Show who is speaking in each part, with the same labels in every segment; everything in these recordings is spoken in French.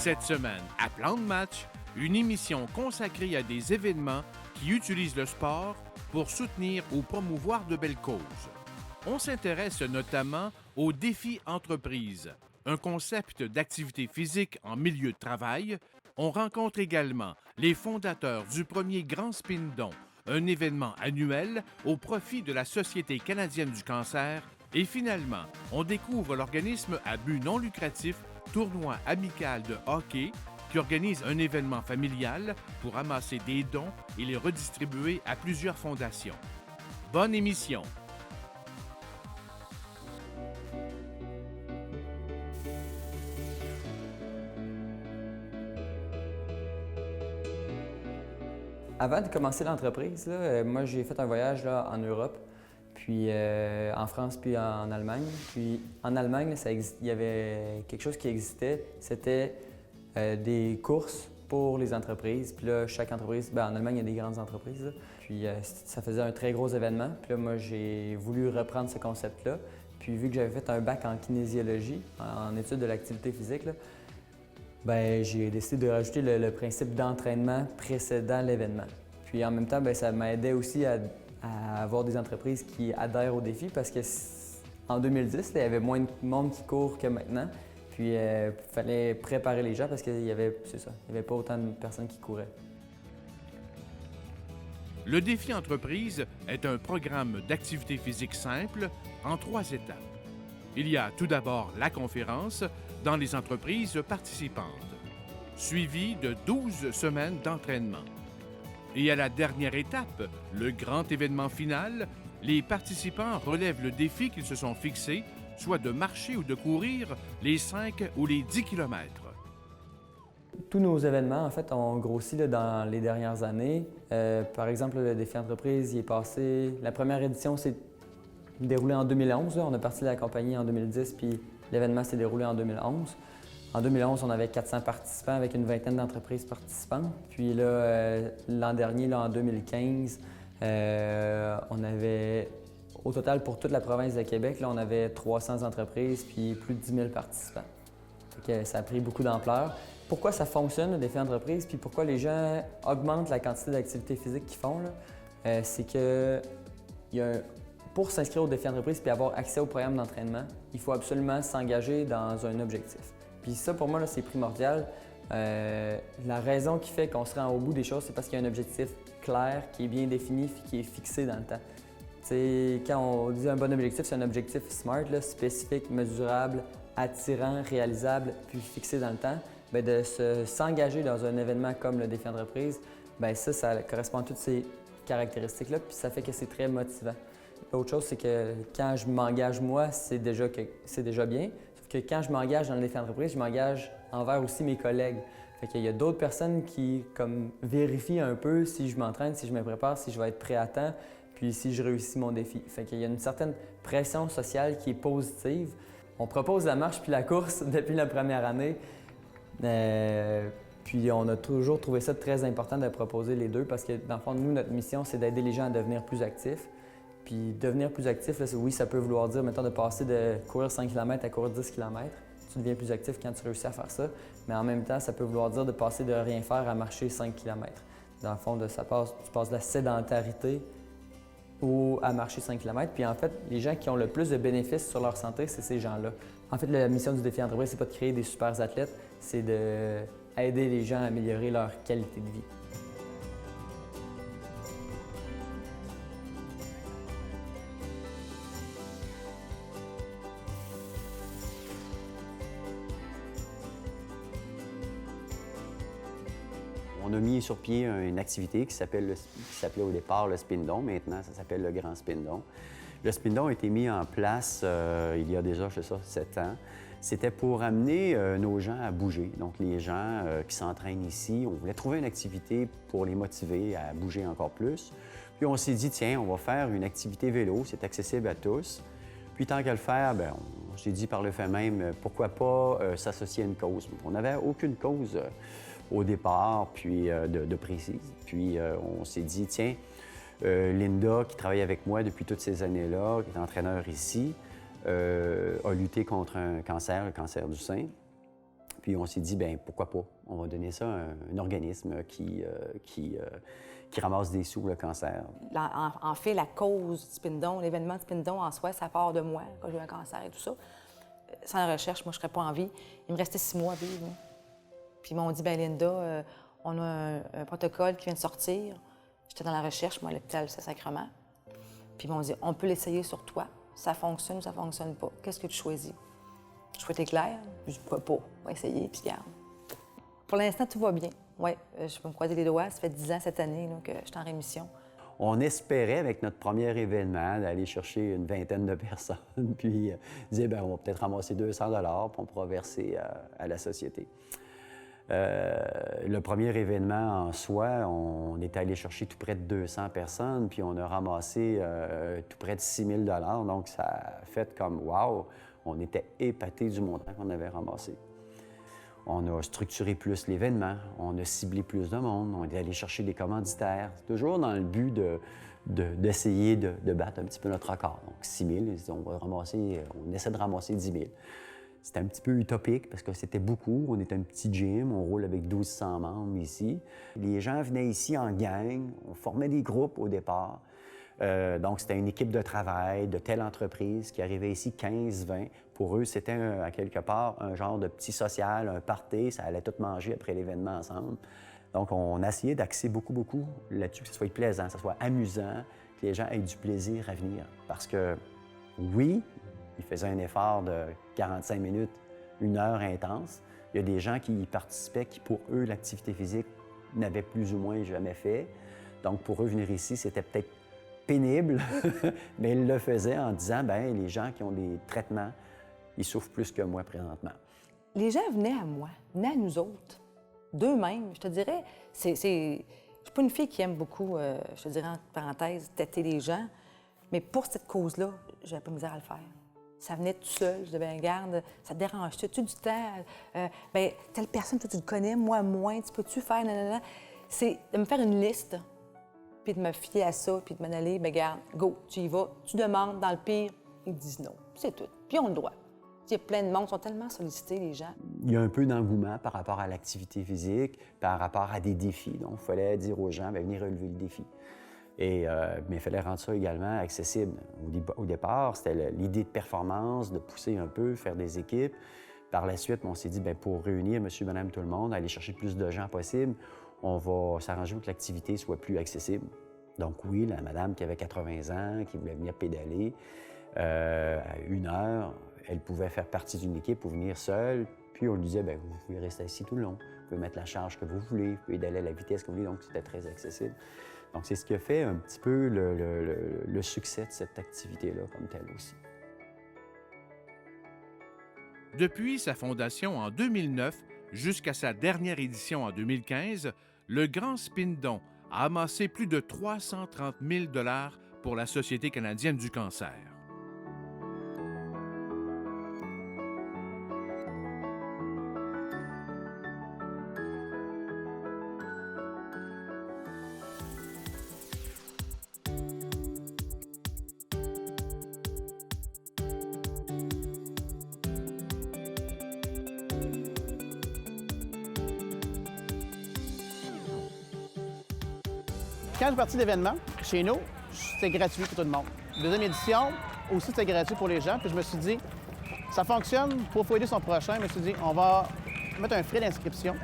Speaker 1: Cette semaine, à Plan de match, une émission consacrée à des événements qui utilisent le sport pour soutenir ou promouvoir de belles causes. On s'intéresse notamment au défi entreprise, un concept d'activité physique en milieu de travail. On rencontre également les fondateurs du premier Grand Spin-Don, un événement annuel au profit de la Société canadienne du cancer. Et finalement, on découvre l'organisme à but non lucratif Tournoi amical de hockey qui organise un événement familial pour amasser des dons et les redistribuer à plusieurs fondations. Bonne émission!
Speaker 2: Avant de commencer l'entreprise, moi j'ai fait un voyage là, en Europe, puis en France, puis en Allemagne. Puis en Allemagne, il y avait quelque chose qui existait, c'était des courses pour les entreprises. Puis là, chaque entreprise, en Allemagne, il y a des grandes entreprises. Là. Puis ça faisait un très gros événement. Puis là, moi, j'ai voulu reprendre ce concept-là. Puis vu que j'avais fait un bac en kinésiologie, en études de l'activité physique, là, j'ai décidé de rajouter le principe d'entraînement précédant l'événement. Puis en même temps, ça m'aidait aussi à avoir des entreprises qui adhèrent au défi parce qu'en 2010, il y avait moins de monde qui court que maintenant. Puis il fallait préparer les gens parce qu'il y avait pas autant de personnes qui couraient.
Speaker 1: Le défi entreprise est un programme d'activité physique simple en 3 étapes. Il y a tout d'abord la conférence dans les entreprises participantes, suivie de 12 semaines d'entraînement. Et à la dernière étape, le grand événement final, les participants relèvent le défi qu'ils se sont fixés, soit de marcher ou de courir les 5 ou les 10 kilomètres.
Speaker 2: Tous nos événements, en fait, ont grossi là, dans les dernières années. Par exemple, le défi entreprise, il est passé. La première édition s'est déroulée en 2011. Là. On a parti de la compagnie en 2010, puis l'événement s'est déroulé en 2011. En 2011, on avait 400 participants avec une vingtaine d'entreprises participantes. Puis là, l'an dernier, là, en 2015, on avait, au total, pour toute la province de Québec, là, on avait 300 entreprises puis plus de 10 000 participants. Fait que ça a pris beaucoup d'ampleur. Pourquoi ça fonctionne, le défi entreprise, puis pourquoi les gens augmentent la quantité d'activité physique qu'ils font, c'est que pour s'inscrire au défi entreprise puis avoir accès au programme d'entraînement, il faut absolument s'engager dans un objectif. Puis ça, pour moi, là, c'est primordial. La raison qui fait qu'on se rend au bout des choses, c'est parce qu'il y a un objectif clair, qui est bien défini, qui est fixé dans le temps. T'sais, quand on dit un bon objectif, c'est un objectif SMART, là, spécifique, mesurable, attirant, réalisable, puis fixé dans le temps. De s'engager dans un événement comme le défi entreprise, ça correspond à toutes ces caractéristiques-là, puis ça fait que c'est très motivant. L'autre chose, c'est que quand je m'engage moi, c'est déjà bien. Sauf que quand je m'engage dans le défi entreprise, je m'engage envers aussi mes collègues. Fait qu'il y a d'autres personnes qui vérifient un peu si je m'entraîne, si je me prépare, si je vais être prêt à temps, puis si je réussis mon défi. Fait qu'il y a une certaine pression sociale qui est positive. On propose la marche puis la course depuis la première année. Puis on a toujours trouvé ça très important de proposer les deux parce que dans le fond, nous, notre mission, c'est d'aider les gens à devenir plus actifs. Puis devenir plus actif, là, oui, ça peut vouloir dire, mettons, de passer de courir 5 km à courir 10 km. Tu deviens plus actif quand tu réussis à faire ça. Mais en même temps, ça peut vouloir dire de passer de rien faire à marcher 5 km. Dans le fond, tu passes de la sédentarité ou à marcher 5 km. Puis en fait, les gens qui ont le plus de bénéfices sur leur santé, c'est ces gens-là. En fait, la mission du défi entreprise, c'est pas de créer des super athlètes, c'est d'aider les gens à améliorer leur qualité de vie.
Speaker 3: On a mis sur pied une activité qui s'appelait au départ le Spin-Don. Maintenant, ça s'appelle le Grand Spin-Don. Le Spin-Don a été mis en place il y a déjà, 7 ans. C'était pour amener nos gens à bouger. Donc, les gens qui s'entraînent ici, on voulait trouver une activité pour les motiver à bouger encore plus. Puis, on s'est dit, tiens, on va faire une activité vélo, c'est accessible à tous. Puis, tant qu'à le faire, on s'est dit par le fait même, pourquoi pas s'associer à une cause. On n'avait aucune cause au départ, puis de précise. Puis, on s'est dit, tiens, Linda, qui travaille avec moi depuis toutes ces années-là, qui est entraîneur ici, a lutté contre un cancer, le cancer du sein. Puis on s'est dit, bien, pourquoi pas? On va donner ça à un organisme qui ramasse des sous pour le cancer.
Speaker 4: En fait, la cause du Spindon, l'événement du Spindon en soi, ça part de moi, quand j'ai eu un cancer et tout ça. Sans la recherche, moi, je ne serais pas en vie. Il me restait 6 mois à vivre. Moi. Puis ils m'ont dit, bien, Linda, on a un protocole qui vient de sortir. J'étais dans la recherche, moi, à l'hôpital Saint-Sacrement. Puis ils m'ont dit, on peut l'essayer sur toi. Ça fonctionne ou ça fonctionne pas. Qu'est-ce que tu choisis? Je souhaitais clair. Je dis, pourquoi pas? On va essayer, puis garde. Pour l'instant, tout va bien. Oui, je peux me croiser les doigts. Ça fait 10 ans cette année là, que je suis en rémission.
Speaker 3: On espérait, avec notre premier événement, d'aller chercher une vingtaine de personnes, puis dire, bien, on va peut-être ramasser 200 $, puis on pourra verser à la société. Le premier événement en soi, on est allé chercher tout près de 200 personnes, puis on a ramassé tout près de 6 000 $. Donc, ça a fait comme « wow ». On était épatés du montant qu'on avait ramassé. On a structuré plus l'événement, on a ciblé plus de monde, on est allé chercher des commanditaires, toujours dans le but d'essayer de battre un petit peu notre record. Donc 6 000, on essaie de ramasser 10 000. C'était un petit peu utopique parce que c'était beaucoup. On est un petit gym, on roule avec 1200 membres ici. Les gens venaient ici en gang, on formait des groupes au départ. Donc, c'était une équipe de travail de telle entreprise qui arrivait ici 15-20. Pour eux, c'était à quelque part un genre de petit social, un party. Ça allait tout manger après l'événement ensemble. Donc, on a essayé d'axer beaucoup là-dessus, que ce soit plaisant, que ce soit amusant, que les gens aient du plaisir à venir. Parce que, oui, ils faisaient un effort de 45 minutes, 1 heure intense. Il y a des gens qui y participaient qui, pour eux, l'activité physique n'avaient plus ou moins jamais fait. Donc, pour eux, venir ici, c'était peut-être pénible, mais ils le faisaient en disant, bien, les gens qui ont des traitements, ils souffrent plus que moi présentement.
Speaker 4: Les gens venaient à moi, venaient à nous autres, d'eux-mêmes. Je te dirais, je suis pas une fille qui aime beaucoup, je te dirais, entre parenthèses, têter les gens, mais pour cette cause-là, j'avais pas misère à le faire. Ça venait tout seul. Je disais, bien, regarde, ça te dérange-tu? As-tu du temps? Bien, telle personne, toi, tu le connais, moi, moins. Tu peux-tu faire? Nanana. C'est de me faire une liste, puis de me fier à ça, puis de m'en aller, bien, regarde, go, tu y vas. Tu demandes, dans le pire, ils disent non. C'est tout. Puis on a le droit. Il y a plein de monde, ils sont tellement sollicités, les gens.
Speaker 3: Il y a un peu d'engouement par rapport à l'activité physique, par rapport à des défis. Donc, il fallait dire aux gens, bien, venez relever le défi. Mais il fallait rendre ça également accessible. Au départ, c'était l'idée de performance, de pousser un peu, faire des équipes. Par la suite, on s'est dit, bien, pour réunir monsieur, madame, tout le monde, aller chercher plus de gens possible, on va s'arranger pour que l'activité soit plus accessible. Donc oui, la madame qui avait 80 ans, qui voulait venir pédaler à 1 heure, elle pouvait faire partie d'une équipe ou venir seule. Puis on lui disait, bien, vous pouvez rester assis tout le long. Vous pouvez mettre la charge que vous voulez, vous pouvez pédaler à la vitesse que vous voulez. Donc c'était très accessible. Donc, c'est ce qui a fait un petit peu le succès de cette activité-là comme telle aussi.
Speaker 1: Depuis sa fondation en 2009 jusqu'à sa dernière édition en 2015, le Grand Spindon a amassé plus de 330 000 $ pour la Société canadienne du cancer.
Speaker 5: Quand je suis parti de l'événement, chez nous, c'était gratuit pour tout le monde. Deuxième édition, aussi, c'était gratuit pour les gens. Puis je me suis dit, ça fonctionne, pour aider son prochain. Je me suis dit, on va mettre un frais d'inscription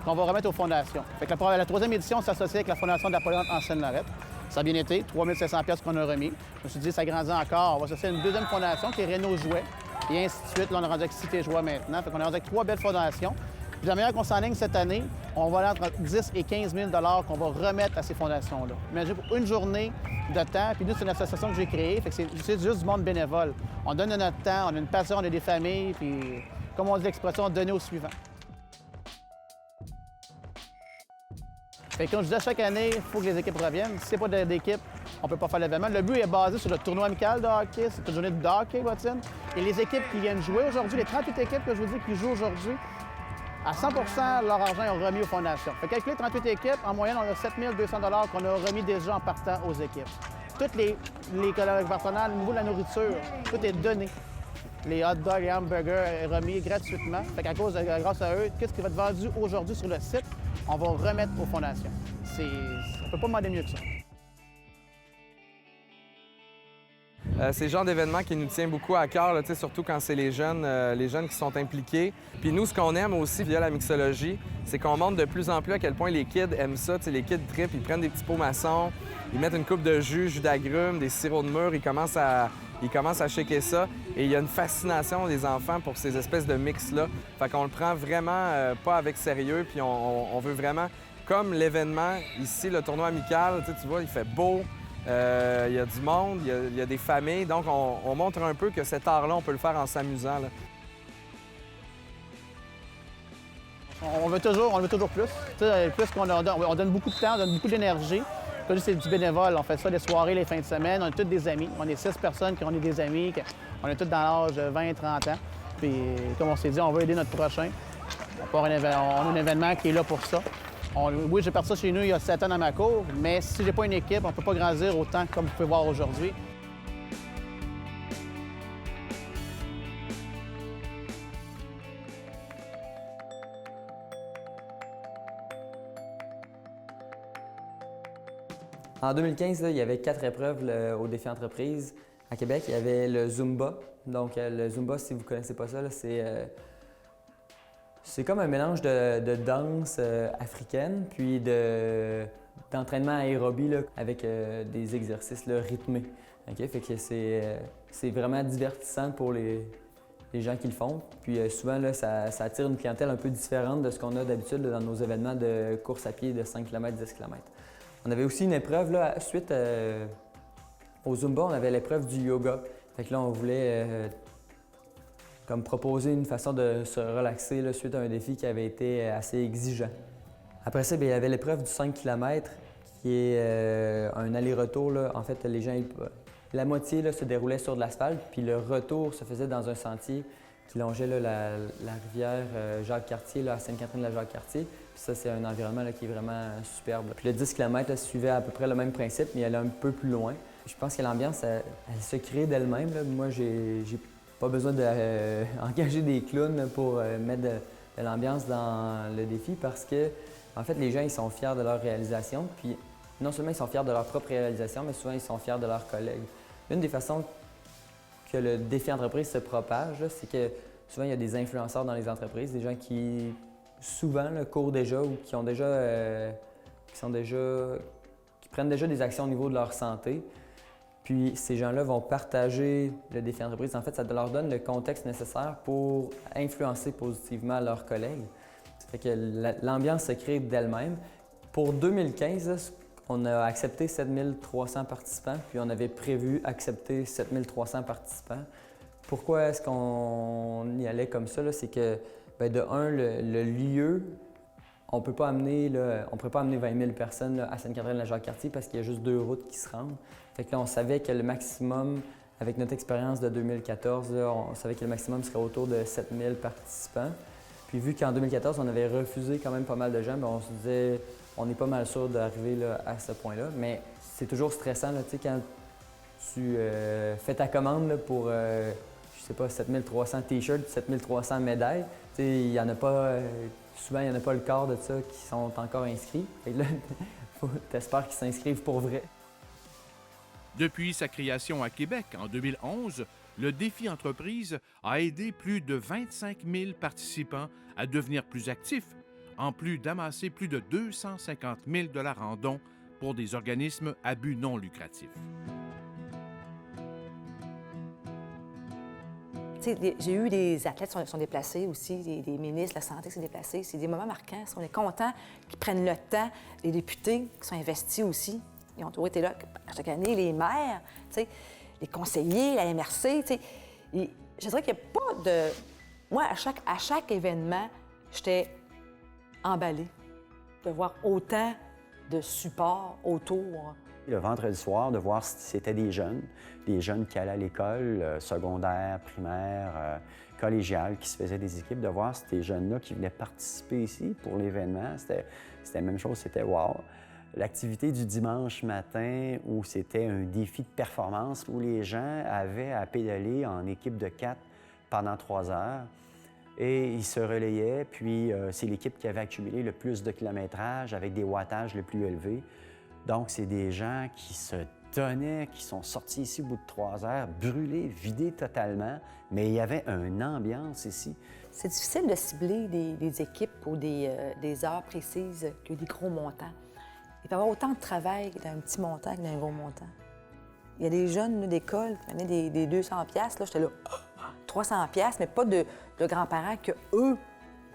Speaker 5: qu'on va remettre aux fondations. Fait que la troisième édition s'associe avec la Fondation d'Apollon en Seine-Lorette. Ça a bien été, 3 500 $ qu'on a remis. Je me suis dit, ça grandit encore. On va s'associer à une deuxième fondation qui est Renault Jouet, et ainsi de suite. Là, on est rendu avec Cité Joie maintenant. Fait qu'on est rendu avec 3 belles fondations. Puis de la manière qu'on s'enligne cette année, on va aller entre 10 et 15 000 $ qu'on va remettre à ces fondations-là. Imagine pour une journée de temps, puis nous, c'est une association que j'ai créée, fait que c'est juste du monde bénévole. On donne de notre temps, on a une passion, on a des familles, puis comme on dit l'expression, donner au suivant. Fait que comme je disais, chaque année, il faut que les équipes reviennent. Si c'est pas d'équipe, on peut pas faire l'événement. Le but est basé sur le tournoi amical de hockey, c'est une journée de hockey, Watson. Et les équipes qui viennent jouer aujourd'hui, les 38 équipes que je vous dis qui jouent aujourd'hui, à 100 % leur argent est remis aux fondations. Fait calculer 38 équipes, en moyenne, on a 7 200 $ qu'on a remis déjà en partant aux équipes. Toutes les collaborateurs personnels, au niveau de la nourriture, tout est donné. Les hot dogs et hamburgers remis gratuitement. Fait qu'à cause grâce à eux, qu'est-ce qui va être vendu aujourd'hui sur le site, on va remettre aux fondations. On ne peut pas demander mieux que ça.
Speaker 6: C'est le genre d'événement qui nous tient beaucoup à cœur, là, surtout quand c'est les jeunes qui sont impliqués. Puis nous, ce qu'on aime aussi via la mixologie, c'est qu'on montre de plus en plus à quel point les kids aiment ça. Les kids trippent, ils prennent des petits pots maçons, ils mettent une coupe de jus d'agrumes, des sirops de mûres, ils commencent à shaker ça. Et il y a une fascination des enfants pour ces espèces de mix-là. Fait qu'on le prend vraiment pas avec sérieux, puis on veut vraiment, comme l'événement ici, le tournoi amical, tu vois, il fait beau. Il y a du monde, il y a des familles, donc on montre un peu que cet art-là, on peut le faire en s'amusant.
Speaker 5: On veut toujours plus. Plus qu'on leur donne, on donne beaucoup de temps, on donne beaucoup d'énergie. Comme c'est du bénévole, on fait ça les soirées, les fins de semaine. On est tous des amis. On est 6 personnes qui ont des amis, on est tous dans l'âge de 20-30 ans. Puis, comme on s'est dit, on veut aider notre prochain. On a un événement qui est là pour ça. Oui, j'ai parti ça chez nous il y a 7 ans dans ma cour, mais si j'ai pas une équipe, on peut pas grandir autant comme vous pouvez voir aujourd'hui.
Speaker 2: En 2015, là, il y avait 4 épreuves au défi entreprise. À Québec, il y avait le Zumba. Donc, le Zumba, si vous ne connaissez pas ça, c'est comme un mélange de danse africaine puis d'entraînement aérobie là, avec des exercices là, rythmés. Okay? Fait que c'est vraiment divertissant pour les gens qui le font. Puis souvent, là, ça attire une clientèle un peu différente de ce qu'on a d'habitude dans nos événements de course à pied de 5 km, 10 km. On avait aussi une épreuve, là, suite au Zumba, on avait l'épreuve du yoga. Fait que là, on voulait comme proposer une façon de se relaxer là, suite à un défi qui avait été assez exigeant. Après ça, bien, il y avait l'épreuve du 5 km qui est un aller-retour. Là. En fait, les gens, la moitié là, se déroulait sur de l'asphalte, puis le retour se faisait dans un sentier qui longeait là, la rivière Jacques-Cartier, là, à Sainte-Catherine-de-la-Jacques-Cartier. Puis ça, c'est un environnement là, qui est vraiment superbe. Puis le 10 km là, suivait à peu près le même principe, mais il allait un peu plus loin. Je pense que l'ambiance, elle se crée d'elle-même. Là. Moi, j'ai pas besoin d'engager des clowns pour mettre de l'ambiance dans le défi parce que, en fait, les gens, ils sont fiers de leur réalisation. Puis non seulement ils sont fiers de leur propre réalisation, mais souvent, ils sont fiers de leurs collègues. Une des façons que le défi entreprise se propage, c'est que souvent, il y a des influenceurs dans les entreprises, des gens qui, souvent, là, courent déjà ou qui prennent déjà des actions au niveau de leur santé. Puis ces gens-là vont partager le défi entreprise. En fait, ça leur donne le contexte nécessaire pour influencer positivement leurs collègues. Ça fait que l'ambiance se crée d'elle-même. Pour 2015, on a accepté 7300 participants, puis on avait prévu accepter 7300 participants. Pourquoi est-ce qu'on y allait comme ça? C'est que, bien, de un, le lieu, on ne peut pas amener 20 000 personnes là, à Sainte-Catherine-de-la-Jacques-Cartier parce qu'il y a juste 2 routes qui se rendent. Fait que là, on savait que le maximum, avec notre expérience de 2014, là, on savait que le maximum serait autour de 7 000 participants. Puis vu qu'en 2014, on avait refusé quand même pas mal de gens, bien, on se disait, on est pas mal sûr d'arriver là, à ce point-là. Mais c'est toujours stressant, là, quand tu fais ta commande là, pour, je sais pas, 7300 t-shirts, 7300 médailles. Il n'y en a pas, souvent, il n'y en a pas le quart de ça qui sont encore inscrits. Et là, t'espères qu'ils s'inscrivent pour vrai.
Speaker 1: Depuis sa création à Québec en 2011, le défi entreprise a aidé plus de 25 000 participants à devenir plus actifs, en plus d'amasser plus de 250 000 $ en dons pour des organismes à but non lucratif.
Speaker 4: J'ai eu des athlètes qui sont déplacés aussi, des ministres de la Santé qui sont déplacés. C'est des moments marquants. On est content qu'ils prennent le temps. Les députés qui sont investis aussi, ils ont toujours été là chaque année. Les maires, les conseillers, la MRC. Et je dirais qu'il n'y a pas de... Moi, à chaque événement, j'étais emballée de voir autant de support autour.
Speaker 3: Le vendredi soir, de voir si c'était des jeunes qui allaient à l'école, secondaire, primaire, collégiale, qui se faisaient des équipes, de voir ces jeunes-là qui venaient participer ici pour l'événement. C'était la même chose, c'était wow. L'activité du dimanche matin où c'était un défi de performance où les gens avaient à pédaler en équipe de 4 pendant 3 heures. Et ils se relayaient, puis c'est l'équipe qui avait accumulé le plus de kilométrage avec des wattages le plus élevés. Donc, c'est des gens qui se donnaient, qui sont sortis ici au bout de 3 heures, brûlés, vidés totalement, mais il y avait une ambiance ici.
Speaker 4: C'est difficile de cibler des équipes ou des heures précises que des gros montants. Il peut y avoir autant de travail d'un petit montant que d'un gros montant. Il y a des jeunes d'école qui donnaient des 200 $. Là, j'étais là, 300 $, mais pas de grands-parents qu'eux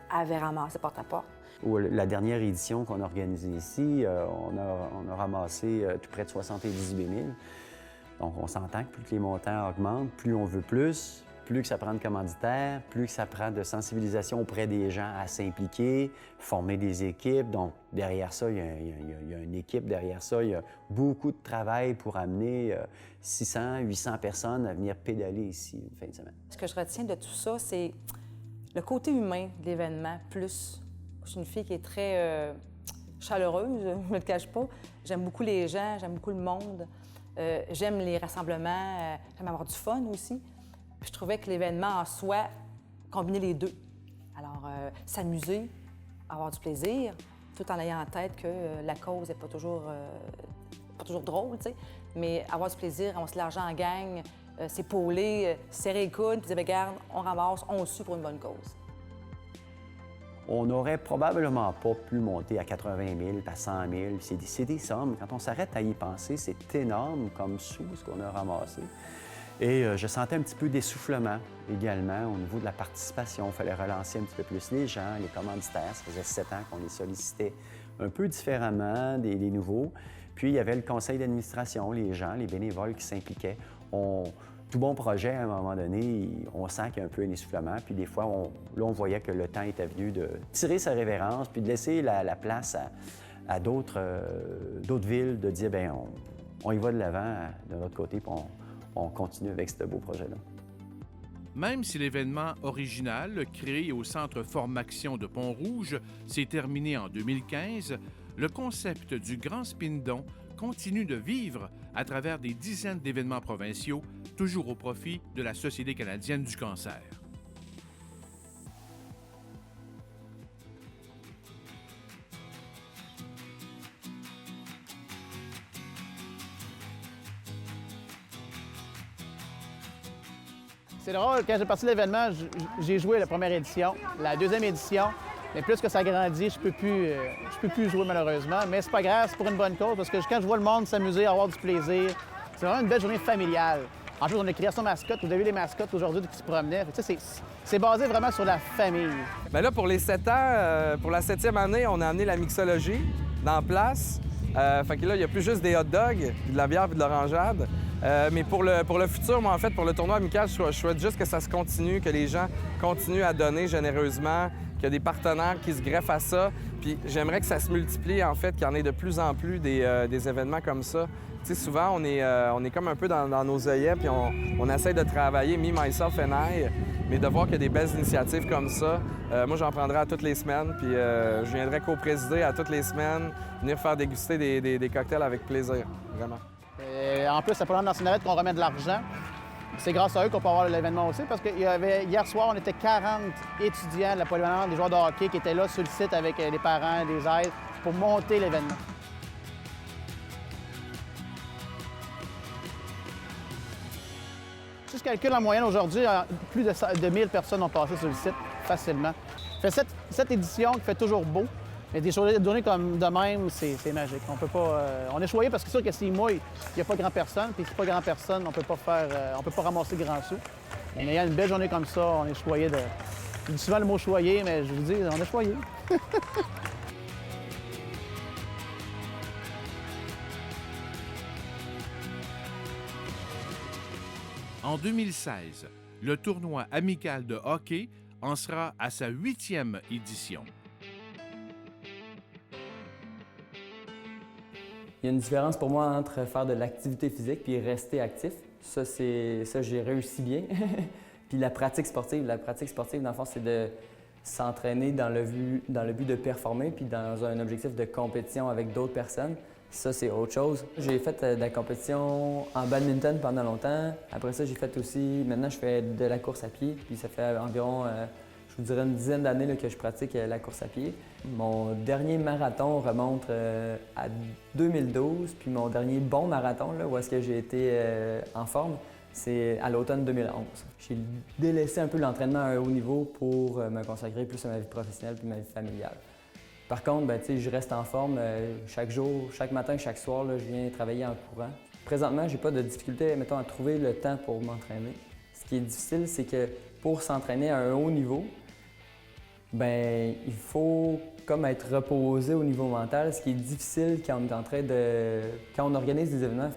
Speaker 4: avaient ramassé porte-à-porte.
Speaker 3: La dernière édition qu'on a organisée ici, on a ramassé tout près de 78 000. Donc, on s'entend que plus que les montants augmentent, plus on veut plus que ça prend de commanditaires, plus que ça prend de sensibilisation auprès des gens à s'impliquer, former des équipes. Donc, derrière ça, il y a une équipe. Derrière ça, il y a beaucoup de travail pour amener 600, 800 personnes à venir pédaler ici une fin de semaine.
Speaker 4: Ce que je retiens de tout ça, c'est le côté humain de l'événement, plus. Je suis une fille qui est très chaleureuse, je ne me le cache pas. J'aime beaucoup les gens, j'aime beaucoup le monde. J'aime les rassemblements, j'aime avoir du fun aussi. Puis je trouvais que l'événement en soi combinait les deux. Alors, s'amuser, avoir du plaisir, tout en ayant en tête que la cause n'est pas toujours drôle, tu sais. Mais avoir du plaisir, on se l'argent en gang, s'épauler, serrer les coudes, puis dire, regarde, on ramasse, on sue pour une bonne cause.
Speaker 3: On n'aurait probablement pas pu monter à 80 000, à 100 000. C'est des sommes. Quand on s'arrête à y penser, c'est énorme comme sous ce qu'on a ramassé. Et je sentais un petit peu d'essoufflement également au niveau de la participation. Il fallait relancer un petit peu plus les gens, les commanditaires. Ça faisait 7 ans qu'on les sollicitait un peu différemment des nouveaux. Puis il y avait le conseil d'administration, les gens, les bénévoles qui s'impliquaient. Tout bon projet, à un moment donné, on sent qu'il y a un peu un essoufflement. Puis des fois, on voyait que le temps était venu de tirer sa révérence puis de laisser la place à d'autres villes, de dire, bien, on y va de l'avant de notre côté, puis on continue avec ce beau projet-là.
Speaker 1: Même si l'événement original, créé au Centre Formaction de Pont-Rouge, s'est terminé en 2015, le concept du Grand Spindon continue de vivre à travers des dizaines d'événements provinciaux, toujours au profit de la Société canadienne du cancer.
Speaker 5: C'est drôle, quand j'ai parti de l'événement, j'ai joué la première édition, la deuxième édition, mais plus que ça grandit, je peux plus jouer malheureusement. Mais c'est pas grave, c'est pour une bonne cause, parce que quand je vois le monde s'amuser, avoir du plaisir, c'est vraiment une belle journée familiale. En plus, on a création mascotte, vous avez vu les mascottes aujourd'hui qui se promenaient. C'est basé vraiment sur la famille.
Speaker 6: Bien là, pour les 7 ans, pour la 7e année, on a amené la mixologie dans la place. Fait que là, il n'y a plus juste des hot dogs, puis de la bière, puis de l'orangeade. Mais pour le futur, moi, en fait, pour le tournoi amical, je souhaite juste que ça se continue, que les gens continuent à donner généreusement, qu'il y a des partenaires qui se greffent à ça. Puis j'aimerais que ça se multiplie, en fait, qu'il y en ait de plus en plus des événements comme ça. Tu sais, souvent, on est comme un peu dans nos œillets, puis on essaie de travailler, me, myself and I, mais de voir qu'il y a des belles initiatives comme ça. Moi, j'en prendrai à toutes les semaines, puis je viendrai co-présider à toutes les semaines, venir faire déguster des cocktails avec plaisir, vraiment.
Speaker 5: En plus, c'est pas dans Cinerette qu'on remet de l'argent. C'est grâce à eux qu'on peut avoir l'événement aussi, parce que hier soir, on était 40 étudiants de la polyvalente, des joueurs de hockey qui étaient là sur le site avec les parents, des aides, pour monter l'événement. Si je calcule en moyenne aujourd'hui, plus de 1000 personnes ont passé sur le site facilement. Ça fait cette édition qui fait toujours beau. Mais des journées comme de même, c'est magique. On peut pas. On est choyé parce que c'est sûr que s'il mouille, il n'y a pas grand personne. Puis s'il n'y a pas grand personne, on peut pas ramasser grand sous. Mais ayant une belle journée comme ça, on est choyé de. Je dis souvent le mot choyé, mais je vous dis, on est choyé.
Speaker 1: En 2016, le tournoi amical de hockey en sera à sa 8e édition.
Speaker 2: Il y a une différence pour moi entre faire de l'activité physique puis rester actif. Ça, j'ai réussi bien. Puis la pratique sportive, dans le fond, c'est S'entraîner dans le but de performer, puis dans un objectif de compétition avec d'autres personnes, ça, c'est autre chose. J'ai fait de la compétition en badminton pendant longtemps. Après ça, j'ai fait aussi... Maintenant, je fais de la course à pied, puis ça fait environ, je vous dirais, une dizaine d'années là, que je pratique la course à pied. Mon dernier marathon remonte à 2012, puis mon dernier bon marathon, là, où est-ce que j'ai été en forme, c'est à l'automne 2011. J'ai délaissé un peu l'entraînement à un haut niveau pour me consacrer plus à ma vie professionnelle puis ma vie familiale. Par contre, ben, je reste en forme chaque jour, chaque matin, chaque soir, là, je viens travailler en courant. Présentement, j'ai pas de difficulté, mettons, à trouver le temps pour m'entraîner. Ce qui est difficile, c'est que pour s'entraîner à un haut niveau, ben, il faut comme être reposé au niveau mental, ce qui est difficile quand on est en train de... Quand on organise des événements.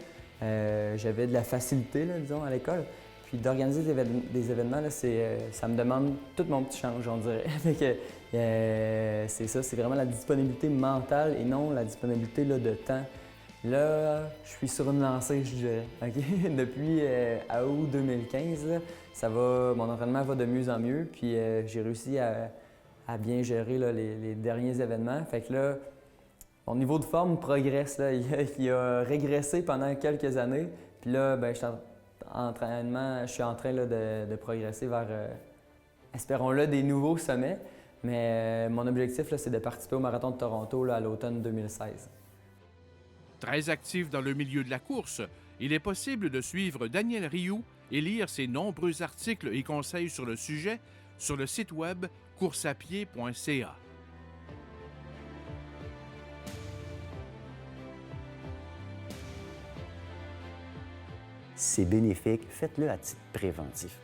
Speaker 2: J'avais de la facilité, là, disons, à l'école. Puis d'organiser des événements, là, ça me demande tout mon petit change, on dirait. Fait que, c'est ça, c'est vraiment la disponibilité mentale et non la disponibilité là, de temps. Là, je suis sur une lancée, je dirais. Okay? Depuis août 2015, là, mon entraînement va de mieux en mieux. Puis j'ai réussi à bien gérer là, les derniers événements. Fait que là, mon niveau de forme progresse. Là. Il a régressé pendant quelques années. Puis là, ben, je suis en train là, de progresser vers, espérons-le, des nouveaux sommets. Mais mon objectif, là, c'est de participer au Marathon de Toronto là, à l'automne 2016.
Speaker 1: Très actif dans le milieu de la course, il est possible de suivre Daniel Rioux et lire ses nombreux articles et conseils sur le sujet sur le site web courseapied.ca.
Speaker 3: C'est bénéfique, faites-le à titre préventif.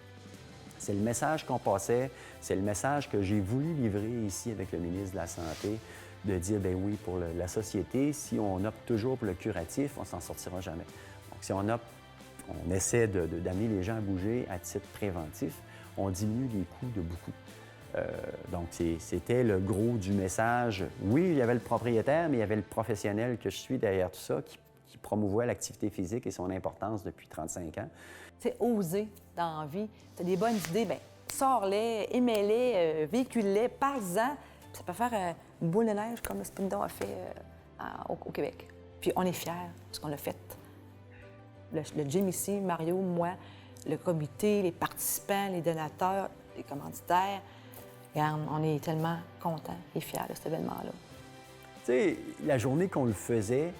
Speaker 3: C'est le message qu'on passait, c'est le message que j'ai voulu livrer ici avec le ministre de la Santé, de dire, bien oui, pour la société, si on opte toujours pour le curatif, on s'en sortira jamais. Donc, si on essaie d'amener les gens à bouger à titre préventif, on diminue les coûts de beaucoup. Donc, c'était le gros du message. Oui, il y avait le propriétaire, mais il y avait le professionnel que je suis derrière tout ça, qui promouvoit l'activité physique et son importance depuis 35 ans.
Speaker 4: C'est oser dans la vie. Tu as des bonnes idées, bien, sors-les, émets-les, véhicule-les, parle-en. Ça peut faire une boule de neige comme le Spindon a fait au Québec. Puis on est fiers de ce qu'on a fait. Le gym ici, Mario, moi, le comité, les participants, les donateurs, les commanditaires. Regarde, on est tellement contents et fiers de cet événement-là.
Speaker 3: Tu sais, la journée qu'on le faisait,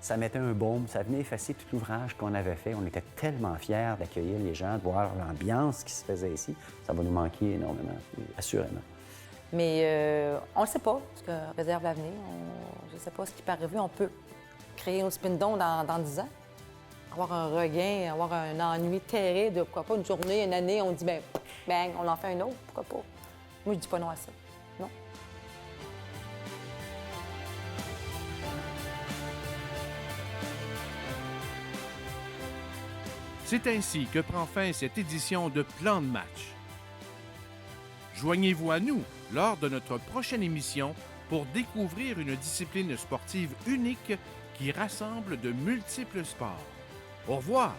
Speaker 3: ça mettait un baume, ça venait effacer tout l'ouvrage qu'on avait fait. On était tellement fiers d'accueillir les gens, de voir l'ambiance qui se faisait ici. Ça va nous manquer énormément, assurément.
Speaker 4: Mais on ne le sait pas, ce que réserve l'avenir. Je ne sais pas ce qui peut arriver. On peut créer un Spindon dans 10 ans, avoir un regain, avoir un ennui terrible de pourquoi pas une journée, une année, on dit ben, bang, on en fait un autre, pourquoi pas. Moi, je dis pas non à ça. Non.
Speaker 1: C'est ainsi que prend fin cette édition de Plan de match. Joignez-vous à nous lors de notre prochaine émission pour découvrir une discipline sportive unique qui rassemble de multiples sports. Au revoir!